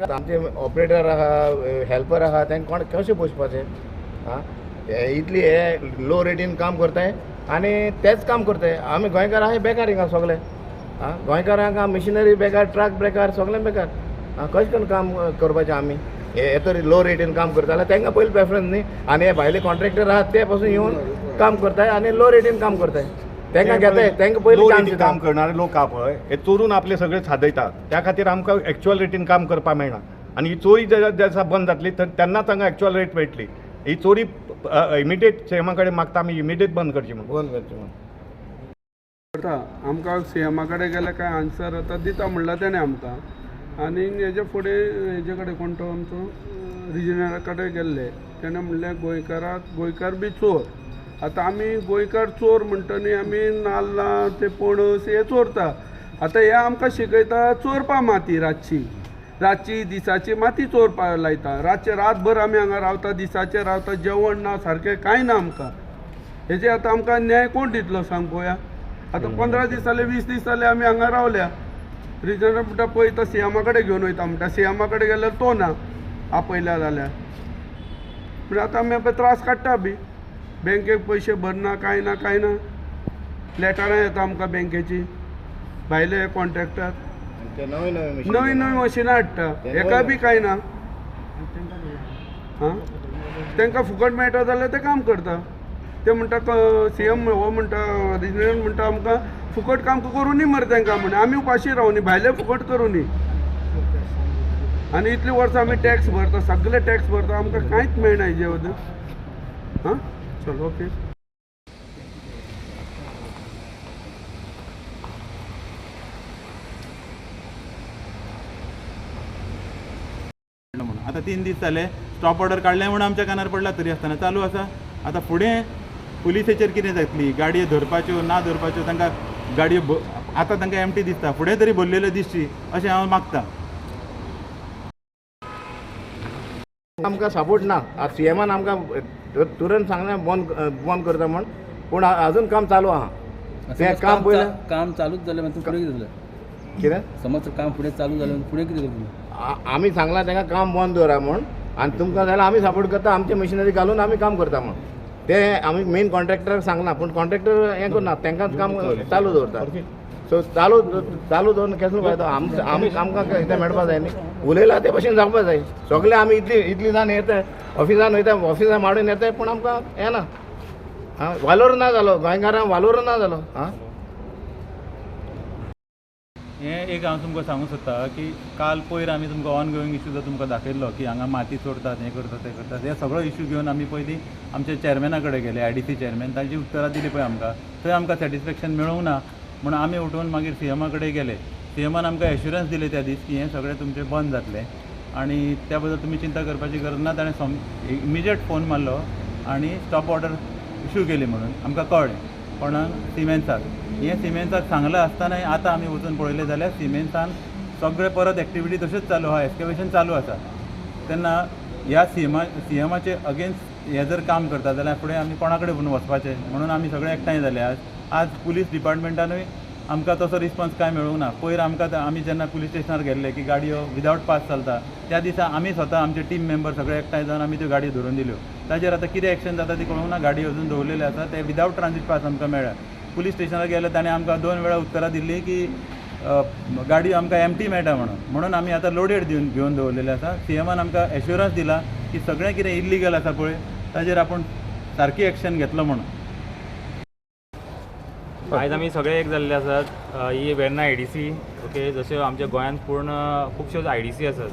आमचे ऑपरेटर आहा हेल्पर आहा तांकां कोण कशें पोसपाचें आं इतली हे लो रेटीन काम करताय आनी तेच काम करताय आमी गोंयकार आहाय बेकार हिंगा सगळे आं गोंयकारांक मिशिनरी बेकार ट्रक बेकार सगळें बेकार आं कशें करून काम करपाचें आमी हे तर लो रेटीन काम करता जाल्यार तांकां पयलीं प्रेफरन्स न्ही आनी हे भायले कॉन्ट्रॅक्टर आहात ते पासून येवन काम करताय आनी लो रेटीन काम करताय तांकां घेताय तांकां पयलीं चान्स दिता. काम करणारे लोक हा पळय हे चोरून आपले सगळे साधयतात त्या खातीर आमकां एक्चुअल रेटीन काम करपाक मेळना आनी ही चोरी जेन्ना बंद जातली तर तेन्ना तांकां एक्चुअल रेट मेळटली. ही चोरी इमिडिएट सीएमा कडेन मागता आमी इमिडिएट बंद करची म्हणून. बंद करचें म्हणून करता आमकां सीएमा कडेन गेल्यार कांय आन्सर आतां दिता म्हणला तेणें आमकां आनी हेजे फुडें हेजे कडेन कोण तो आमचो रिजनरा कडेन गेल्ले तेणें म्हणलें गोंयकार बी चोर. आतां आमी गोंयकार चोर म्हणटा न्ही आमी नाल्लां ते पणस हे चोरता. आतां हे आमकां शिकयता चोरपा माती रातची दिसाची माती चोरपा लायता. रातचे रातभर आमी हांगा रावता दिसाचे रावता जेवण ना सारकें कांय ना आमकां. हेजे आतां आमकां न्याय कोण दितलो सांग पळोवया. आतां 15 दीस जाले 20 दीस जाले आमी हांगा रावल्या. रिजनर म्हणटा पळयता सीएमा कडेन घेवन वयता म्हणटा सीएमा कडेन गेल्यार तो ना आपयल्या जाल्यार पूण आतां आमी त्रास काडटा बी. बँकेक पयशे भरना कांय ना लेटरां येता आमकां बँकेची भायले कॉन्ट्रॅक्टर ते नवीन नवीं मशिनां हाडटा हेका बी कांय ना. हां तांकां फुकट मेळटा जाल्यार ते काम करता. ते म्हणटा सीएम हो म्हणटा रिजनल म्हणटा आमकां फुकट काम करूं न्ही मरे तांकां म्हणे आमी उपाशी रावूं न्ही भायले फुकट करूं न्ही. आनी इतलीं वर्सां आमी टॅक्स भरता सगळे टॅक्स भरता आमकां कांयच मेळना हेजे बद्दल. हां चल ओके. आता 3 दीस जाले स्टॉप ऑर्डर काडले म्हणून आमच्या कानार पडला तरी आसतना चालू आसा. आता फुडें पुलिसेचेर कितें जातली गाडयो धरपाच्यो ना धरपाच्यो तांकां गाडयो आतां तांकां एमटी दिसता फुडें तरी भरलेल्यो दिसची अशें हांव मागतां. आमकां सपोर्ट ना सीएमान आमकां तुरंत सांगलें बंद करता म्हण पूण अजून काम चालू आहा. तें काम पयलें काम चालूच जालें मागीर तूं फुडें कितें जालें कितें समज काम फुडें चालू जालें फुडें कितें करतलो. आमी सांगलां तांकां काम बंद दवरा म्हण आनी तुमकां जाल्यार आमी सपोर्ट करता आमचे मशिनरी घालून आमी काम करता म्हण. ते आमी मेन कॉन्ट्रॅक्टराक सांगना पूण कॉन्ट्रॅक्टर हें करना तांकांच काम चालू दवरता. सो चालू दवरून केसलो फायदो आमकां कितें मेळपा जाय न्ही उलयला ते भशेन जावपा जाय. सगळे आमी इतली जाण येताय ऑफिसान वयता ऑफिसान माडून येताय पूण आमकां हें ना. हां वालोर ना जालो गोंयकारांक वालोर ना जालो. हां हें एक हांव तुमकां सांगूं सोदता की काल पयर आमी तुमकां ऑन गोईंग इश्यू जो तुमकां दाखयल्लो की हांगा माती चोरतात हें करतात तें करतात हे सगळो इश्यू घेवन आमी पयलीं आमच्या चॅरमॅना कडेन गेले आयडीसी चॅरमॅन तांची उतरां दिली पळय आमकां थंय आमकां सॅटिस्फॅक्शन मेळूंक ना म्हणून आमी उठून मागीर सीएमा कडेन गेले. सीएमान आमकां एश्युरन्स दिले त्या दीस की हें सगळें तुमचें बंद जातलें आनी त्या बद्दल तुमी चिंता करपाची गरज ना. ताणें इमिजिएट फोन मारलो आनी स्टॉप ऑर्डर इश्यू केली म्हणून आमकां कळ्ळें. कोणाक सिमेंसाक हें सिमेंसाक सांगलां आसतनाय आतां आमी वचून पळयलें जाल्यार सिमेंसान सगळे परत एक्टिविटी तश्योच चालू आहा एक्सकॅवेशन चालू आसा. तेन्ना ह्या सीएमाचे अगेन्स्ट हें जर काम करता जाल्यार फुडें आमी कोणा कडेन वचपाचें म्हणून आमी सगळे एकठांय जाले. आज पुलीस डिपार्टमेंटानूय आमकां तसो रिस्पॉन्स कांय मेळूंक ना. पयर आमकां आमी जेन्ना पुलीस स्टेशनार गेल्ले की गाडयो विदावट पास चलता त्या दिसा आमी स्वता आमचे टीम मेंबर सगळे एकठांय जावन आमी त्यो गाडयो धरून दिल्यो. ताजेर आतां कितें एक्शन जाता ती कळूंक ना. गाडयो अजून दवरलेले आसा ते विदावट ट्रांजीट पास आमकां मेळ्ळा. पुलीस स्टेशनार गेले ताणें आमकां 2 वेळा उत्तरां दिल्लीं की गाडयो आमकां एमटी मेळटा म्हणून आमी आतां लोडेड घेवन दवरलेले आसा. सीएमान आमकां एश्युरन्स दिला की सगळें कितें इल्लिगल आसा पळय ताजेर आपूण सारकी एक्शन घेतलो म्हणून. आयज आमी सगळे एक जाल्ले आसात. ही वेर्ना आयडीसी ओके जश्यो आमच्या गोंयांत पूर्ण खुबश्यो आयडीसी आसात.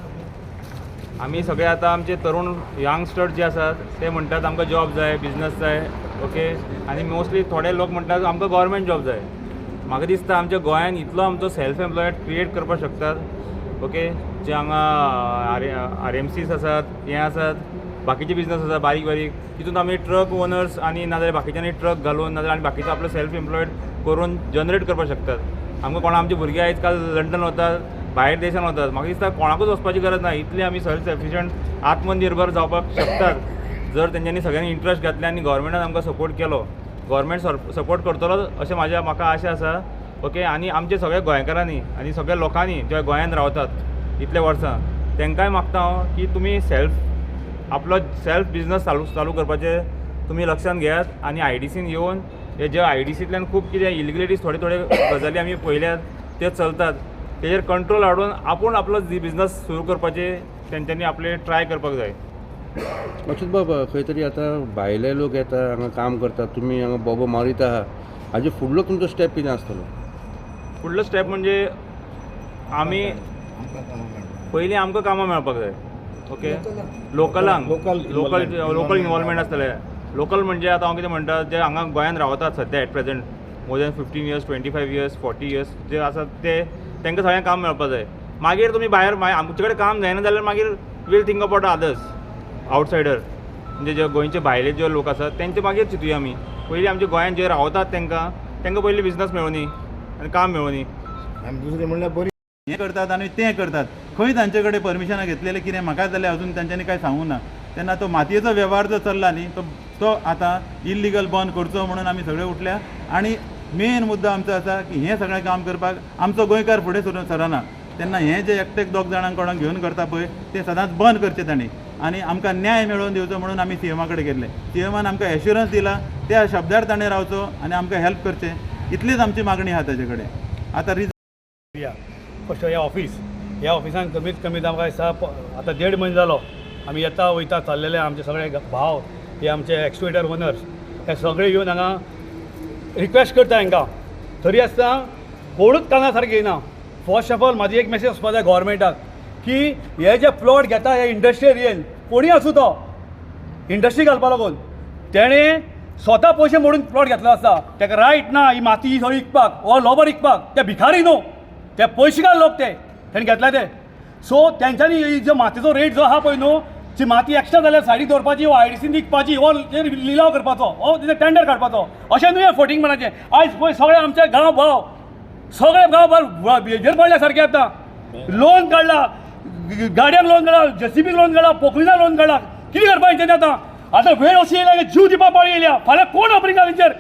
आमी सगळे आतां आमचे तरूण यंगस्टर जे आसात ते म्हणटात आमकां जॉब जाय बिजनस जाय ओके आनी मोस्टली थोडे लोक म्हणटात आमकां गव्हर्मेंट जॉब जाय. म्हाका दिसता आमच्या गोंयांत इतलो आमचो सेल्फ एम्प्लॉयड क्रिएट करपाक शकतात ओके जे हांगा RMCs आसात हें आसात बाकीचे बिजनस आसा बारीक तितून आमी ट्रक ओनर्स आनी नाजाल्यार बाकीच्यांनी ट्रक घालून नाजाल्यार आनी बाकीचो आपलो सेल्फ एम्प्लॉयड करून जनरेट करपाक शकतात. आमकां कोणा आमचे भुरगे आयज काल लंडन वतात भायर देशान वतात. म्हाका दिसता कोणाकूच वचपाची गरज ना. इतली आमी सेल्फ सफिशियंट आत्मनिर्भर जावपाक शकतात जर तेंच्यांनी सगळ्यांनी इंट्रस्ट घातले आनी गव्हर्मेंटान आमकां सपोर्ट केलो. गव्हर्मेंट सपोर्ट करतलो अशें म्हाका आशा आसा ओके. आनी आमचे सगळे गोंयकारांनी आनी सगळ्या लोकांनी जे गोंयांत रावतात इतले वर्सां तांकांय मागता हांव की तुमी आपलो सेल्फ बिझनस चालू करपाचे तुमी लक्षांत घेयात आनी IDCन येवन हे जे IDCंतल्यान खूब कितें इलिगलिटीज थोडे गजाली आमी पळयल्यात ते चलतात तेजेर कंट्रोल हाडून आपूण आपलो बिझनस सुरू करपाचे तेंच्यांनी आपले ट्राय करपाक जाय. अच्युत बाबा खंय तरी आतां भायले लोक येता हांगा काम करतात तुमी हांगा बोबो मारीता आहा हाजे फुडलो तुमचो स्टेप कितें आसतलो? फुडलो स्टेप म्हणजे आमी पयलीं आमकां कामां मेळपाक जाय. ओके, लोकलांक लोकल इनवॉल्वमेंट आसतलें. लोकल म्हणजे आतां हांव कितें म्हणटा जे हांगा गोंयांत रावतात सद्या at present more than 15 years 25 years 40 years जे आसात ते तांकां सगळ्यांक काम मेळपाक जाय. मागीर तुमी भायर आमचे कडेन काम जायना जाल्यार मागीर we'll think about others outsider म्हणजे जे गोंयचे भायले जे लोक आसात तेंचे मागीर चिंतुया आमी. पयलीं आमच्या गोंयांत जे रावतात तांकां पयलीं बिझनस मेळोनी आनी काम मेळोनी. आनी दुसरें म्हणल्यार बरी हे करतात आणि ते करतात. खंय तांचे कडेन परमिशनां घेतलेलें कितें म्हाका जाल्यार अजून तांच्यांनी कांय सांगूंक ना. तेन्ना तो मातयेचो वेव्हार जो चल्ला न्ही तो आतां इल्लिगल बंद करचो म्हणून आमी सगळे उठल्या. आनी मेन मुद्दो आमचो आसा की हें सगळें काम करपाक आमचो गोंयकार फुडें सरना. तेन्ना हें जे एकटेक दोग जाणांक कोणाक घेवन करता पळय ते सदांच बंद करचें तांणी आनी आमकां न्याय मेळोवन दिवचो म्हणून आमी CMा कडेन गेल्ले. CMान आमकां एश्युरन्स दिला त्या शब्दार ताणें रावचो आनी आमकां हेल्प करचें इतलीच आमची मागणी आहा ताचे कडेन. आतां फर्स्ट ह्या ऑफिसान कमीत कमी आमकां दिसता आतां 1.5 म्हयनो जालो आमी येता वयता चाललेले आमचे सगळे भाव हे आमचे एक्सक्युएटर ओनर्स हे सगळे येवन हांगा रिक्वेस्ट करता हांकां तरी आसता कोणूच काना सारकें येना. फर्स्ट ऑफ ऑल म्हाजी एक मॅसेज वचपा जाय गव्हर्मेंटाक की हे जे प्लॉट घेता हे इंडस्ट्रियल एरियेन कोणी आसूं तो इंडस्ट्री घालपा लागून तेणें स्वता पयशे मोडून प्लॉट घेतलो आसता. ताका रायट ना ही माती ही सगळी विकपाक हो लोबर विकपाक. ते भिकारी न्हू ते पयशेकार लोक तेणी घेतला ते. सो तेंच्यांनी जो मातयेचो रेट जो आहा पळय न्हू ती माती एक्स्ट्रा जाल्यार सायडीक दवरपाची हो IDCन विकपाची हो लिलाव करपाचो हो तिथे टेंडर काडपाचो अशें न्हू हे फोटींग मनाचें. आयज पळय सगळे आमचे गांव भाव सगळे गांव भाव हेजेर पडल्या सारके आतां. लोन काडला गाडयांक लोन काडला JCBक लोन काडला पोकलीना लोन काडला. कितें करपाचें तेणी आतां वेळ अशी येयल्या की जीव दिवपा पाळी येयल्या. फाल्यां कोण ऑपरींग घाल तेंचेर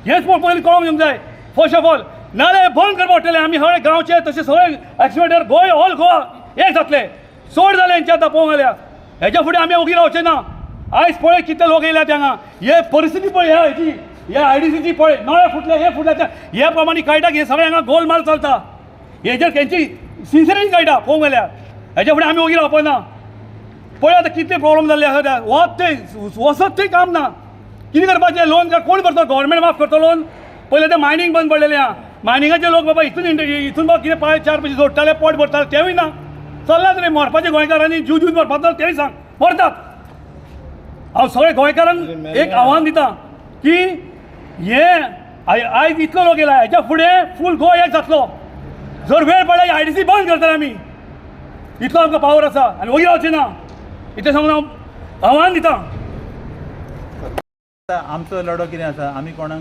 हेंच पयलीं कळोवंक येवंक जाय फर्स्ट ऑफ ऑल. नाल्यार बंद करपा पडटलें. आमी सगळे गांवचे तशें सगळे एक्सक्युएटर गोंय ऑल गोवा एक जातले. चड जालें हेंचे आतां पळोवंक गेल्यार हेच्या फुडें आमी ओगी रावचे ना. आयज पळय कितले लोक येयल्या हांगा हे परिस्थिती पळय हेची हे IDCची पळय नळे फुटले हे फुटले हे प्रमाणे कळटा की हे सगळे हांगा गोलमाल चलता. हेजेर तेंची सिन्सियरिटी कळटा पळोवंक गेल्यार हेच्या फुडें आमी ओगी रावपा ना. पळय आतां कितले प्रॉब्लेम जाल्ले आसा वचत थंय काम ना. कितें करपाचें लोन कोण करतो गव्हर्मेंट माफ करतो लोन. पयलें तें मायनींग बंद पडलेलें आहा. मायनिंगाचे लोक बाबा हितून बाबा कितें 5-4 पयशे जोडटाले पोट भरताले तेवूय ना. चल्लात रे मरपाचे गोंयकारांनी जीव दिवन मरपाचो तेवूय सांग मरतात. हांव सगळे गोंयकारांक एक आव्हान दिता की हे आयज इतलो लोक येयला हेच्या फुडें फूल गोंय एक जातलो. जर वेळ पडल्यार IDC बंद करतले आमी. इतलो आमकां पावर आसा आनी वयर रावचें ना इतलें सांगून हांव आव्हान दिता. आमचो लढो कितें आसा आमी कोणाक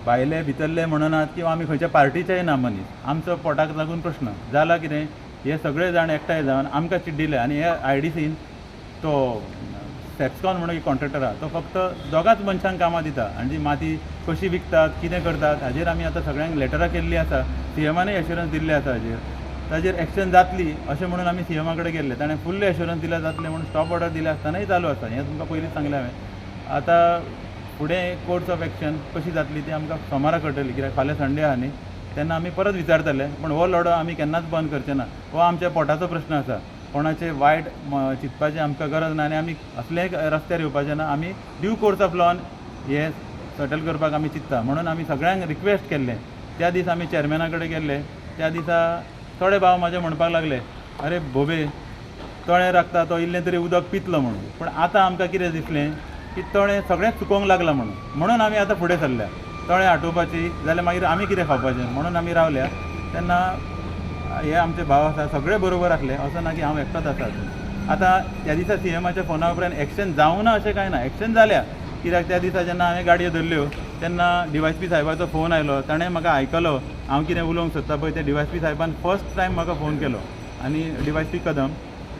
भायले भितरले म्हणनात किंवा आमी खंयच्या पार्टीचेय ना मनीस. आमचो पोटाक लागून प्रश्न जाला कितें हे सगळे जाण एकठांय जावन आमकां चिड्डिले आनी हे IDCन तो सॅक्सकॉन म्हणून एक कॉन्ट्रॅक्टर आहा तो फक्त दोगांच मनशांक कामां दिता आनी ती माती कशी विकतात कितें करतात हाजेर आमी आतां सगळ्यांक लेटरां केल्ली आसा. CMानय एश्युरन्स दिल्ले आसा ताजेर एक्शन जातली अशें म्हणून आमी CMा कडेन गेल्ले. ताणें फुल्ल एश्युरन्स दिला जातलें म्हणून स्टॉप ऑर्डर दिले आसतनाय चालू आसा. हें तुमकां पयलींच सांगलें हांवें. आतां फुडें कोर्स ऑफ एक्शन कशी जातली ती आमकां सोमारा कळटली कित्याक फाल्यां संडे आहा न्ही तेन्ना आमी परत विचारतले. पूण हो लढो आमी केन्नाच बंद करचे ना. हो आमच्या पोटाचो प्रश्न आसा. कोणाचें वायट चिंतपाचें आमकां गरज ना आनी आमी असलें रस्त्यार येवपाचें ना. आमी ड्यू कोर्स ऑफ लॉन हे सेटल करपाक आमी चिंतता म्हणून आमी सगळ्यांक रिक्वेस्ट केल्लें. त्या दीस आमी चॅरमॅना कडेन गेल्ले. त्या दिसा थोडे भाव म्हाजे म्हणपाक लागले अरे भोबे तळें राखता तो इल्लें तरी उदक पितलो म्हणून. पूण आतां आमकां कितें दिसलें की तळें सगळेंच चुकोवंक लागलां म्हणून आमी आतां फुडें सरल्या. तळें आटोवपाची जाल्यार मागीर आमी कितें खावपाचें म्हणून आमी रावल्या. तेन्ना हे आमचे भाव आसा सगळे बरोबर आसले असो ना की हांव एकटोच आसा. आतां त्या दिसा CMाच्या फोना उपरांत एक्शन जावं ना अशें कांय ना. एक्शन जाल्या कित्याक त्या दिसा जेन्ना हांवें गाडयो धरल्यो तेन्ना DYSP साहेबाचो फोन आयलो. ताणें म्हाका आयकलो हांव कितें उलोवंक सोदता पळय ते DYSP साहेबान फर्स्ट टायम म्हाका फोन केलो आनी DYSP कदम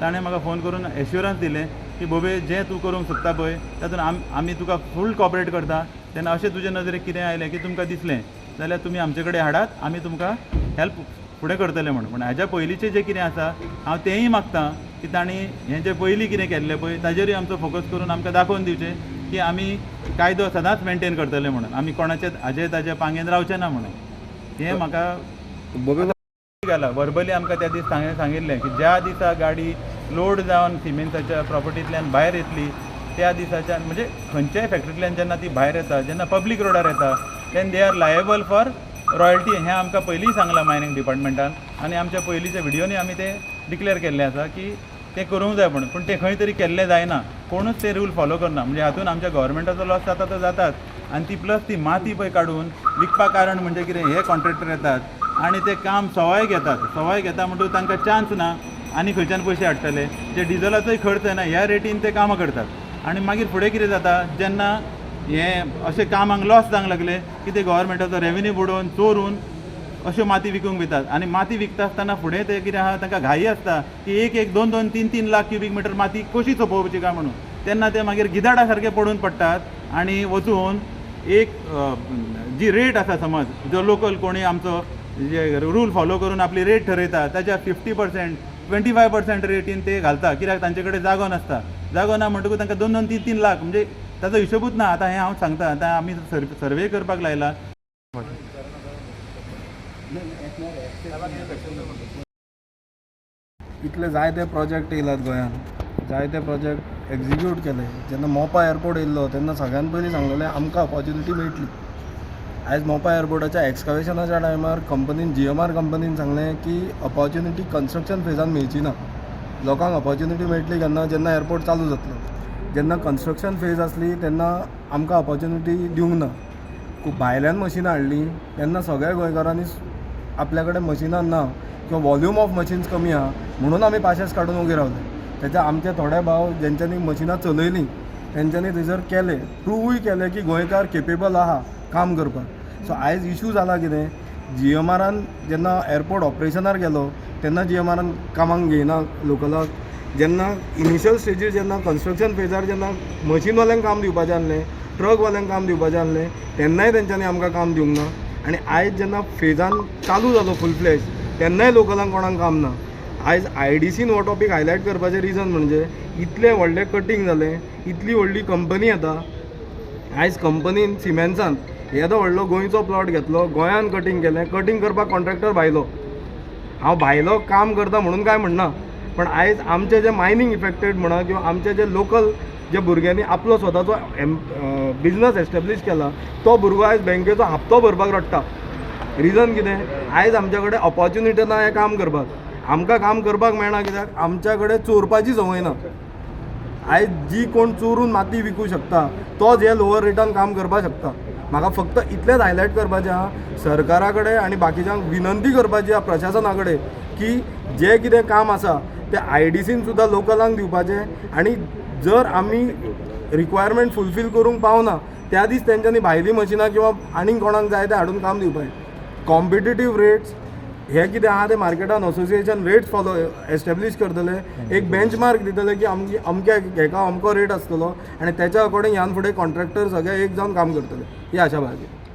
ताणें म्हाका फोन करून एश्युरन्स दिलें की बोबे जें तूं करूंक सोदता पळय तातूंत आमी तुका फूल कॉपरेट करता. तेन्ना अशें तुजे नदरेक कितें आयलें की तुमकां दिसलें जाल्यार तुमी आमचे कडेन हाडात आमी तुमकां हेल्प फुडें करतले म्हणून. पूण हाज्या पयलींचें जें कितें आसा हांव तेंय मागतां की तांणी हें जें पयलीं कितें केल्लें पळय ताजेरूय आमचो फोकस करून आमकां दाखोवन दिवचें की आमी कायदो सदांच मेंटेन करतले म्हणून, आमी कोणाचे हाजे ताजे पांगेन रावचे ना म्हणून. हें म्हाका घाला वर्बली आमकां त्या दीस सांगिल्लें की ज्या दिसा गाडी लोड जावन सिमेंटाच्या प्रॉपर्टींतल्यान भायर येतली त्या दिसाच्यान म्हणजे खंयच्याय फॅक्टरींतल्यान जेन्ना ती भायर येता, जेन्ना पब्लीक रोडार येता then they are liable for royalty. हें आमकां पयलींय सांगलां मायनिंग डिपार्टमेंटान आनी आमच्या पयलींच्या व्हिडियोनी आमी तें डिक्लेअर केल्लें आसा की तें करूंक जाय म्हणून. पूण तें खंय तरी केल्लें जायना, कोणूच ते रूल फॉलो करना. म्हणजे हातून आमच्या गव्हर्मेंटाचो लॉस जाता तो जातात आनी ती प्लस ती माती पळय काडून विकपा कारण म्हणजे कितें हे कॉन्ट्रॅक्टर येतात आनी ते काम सवाय घेतात. सवाय घेता म्हणटूच तांकां चान्स ना आनी खंयच्यान पयशे हाडटले. जे डिझलाचोय खर्च ना ह्या रेटीन ते कामां करतात. आनी मागीर फुडें कितें जाता जेन्ना हें अशें कामांक लॉस जावंक लागले की ते गव्हर्मेंटाचो रेव्हेन्यू बुडोवन चोरून अश्यो माती विकूंक वयतात. आनी माती विकता आसतना फुडें ते कितें आहा तांकां घाई आसता की एक 2-2, 3-3 लाख क्युबिक मिटर माती कशी सोंपोवची काय म्हणून. तेन्ना ते मागीर गिदाडा सारके पडून पडटात आनी वचून एक जी रेट आसा समज जो लोकल कोणी आमचो जे रूल फॉलो करून आपली रेट ठरयता ताच्या 50%, 25% रेटीन ते घालता. कित्याक तांचे कडेन जागो नासता. जागो ना म्हणटकूच तांकां 2-2, 3-3 लाख म्हणजे ताचो हिशोबूच ना. आतां हें हांव सांगता, आतां आमी सर्वे करपाक लायला. इतले जायते प्रोजेक्ट येयलात गोंयांत, जायते प्रोजेक्ट एक्झिक्यूट केले. जेन्ना मोपा एअरपोर्ट येयल्लो तेन्ना सगळ्यान पयलीं सांगलेलें आमकां ऑपॉर्च्युनिटी मेळटली. आयज मोपा एअरपोर्टाच्या एक्सकवेशनाच्या टायमार कंपनीन GMR कंपनीन सांगलें की ऑपॉर्च्युनिटी कन्स्ट्रक्शन फेजान मेळची ना. लोकांक ऑपॉर्च्युनिटी मेळटली केन्ना जेन्ना एअरपोर्ट चालू जातलो. जेन्ना कन्स्ट्रक्शन फेज आसली तेन्ना आमकां ऑपॉर्च्युनिटी दिवंक ना. खूब भायल्यान मशिनां हाडलीं तेन्ना सगळ्या गोंयकारांनी आपल्या कडेन मशिनां ना किंवा वॉल्यूम ऑफ मशिन्स कमी आहा म्हणून आमी पाशेस काडून उबे रावले. तेच्या आमचे थोडे भाव जेंच्यांनी मशिनां चलयलीं तेंच्यांनी थंयसर केलें, प्रूवूय केलें की गोंयकार केपेबल आहा काम करपाक. सो आयज इशू जाला कितें, GMRन जेन्ना एअरपोर्ट ऑपरेशनार गेलो तेन्ना GMRन कामांक घेयना लोकलाक. जेन्ना इनिशियल स्टेजीर जेन्ना कन्स्ट्रक्शन फेजार जेन्ना मशीनवाल्यांक काम दिवपाचें आसलें, ट्रकवाल्यांक काम दिवपाचें आसलें तेन्नाय तेंच्यांनी आमकां काम दिवंक ना. आनी आयज जेन्ना फेजान चालू जालो फूल फ्लॅश तेन्नाय लोकलांक कोणाक काम ना. आयज IDCन हो टॉपीक हायलायट करपाचें रिजन म्हणजे इतलें व्हडलें कटींग जालें, इतली व्हडली कंपनी येता. आयज कंपनीन सिमेंट्सान येदो व्हडलो गोंयचो प्लॉट घेतलो, गोंयान कटींग केलें, कटींग करपाक कॉन्ट्रॅक्टर भायलो. हांव भायलो काम करता म्हणून काय म्हणना, पण आयज आमचे जे मायनींग इफेक्टेड म्हणा किंवा आमचे जे लोकल जे भुरग्यांनी आपलो स्वताचो बिझनस एस्टॅब्लीश केला तो भुरगो आयज बँकेचो हप्तो भरपाक रडटा. रिजन कितें, आयज आमच्या कडेन ऑपॉर्च्युनिटी ना हें काम करपाक. आमकां काम करपाक मेळना कित्याक आमच्या कडेन चोरपाची संवय ना. आयज जी कोण चोरून माती विकूं शकता तोच हे लोवर रेटान काम करपाक शकता. म्हाका फक्त इतलेंच हायलायट करपाचें आहा सरकारा कडेन आनी बाकीच्यांक विनंती करपाची आहा प्रशासना कडेन की जें कितें काम आसा तें IDCन सुद्दां लोकलांक दिवपाचें. आनी जर आमी रिक्वायरमेंट फुलफील करूंक पावना त्या दीस तेंच्यांनी भायलीं मशिनां किंवा आनीक कोणाक जाय तें हाडून काम दिवपाचें. कॉम्पिटिटीव रेट्स हे कितें आहा तें मार्केटान असोसिएशन रेट्स फॉलो एस्टॅब्लीश करतले, एक बेंचमार्क दितले की अमक्या हेका अमको रेट आसतलो आनी तेच्या अकॉर्डींग ह्यान फुडें कॉन्ट्रॅक्टर सगळे एक जावन काम करतले. ही आशा बाळगीत.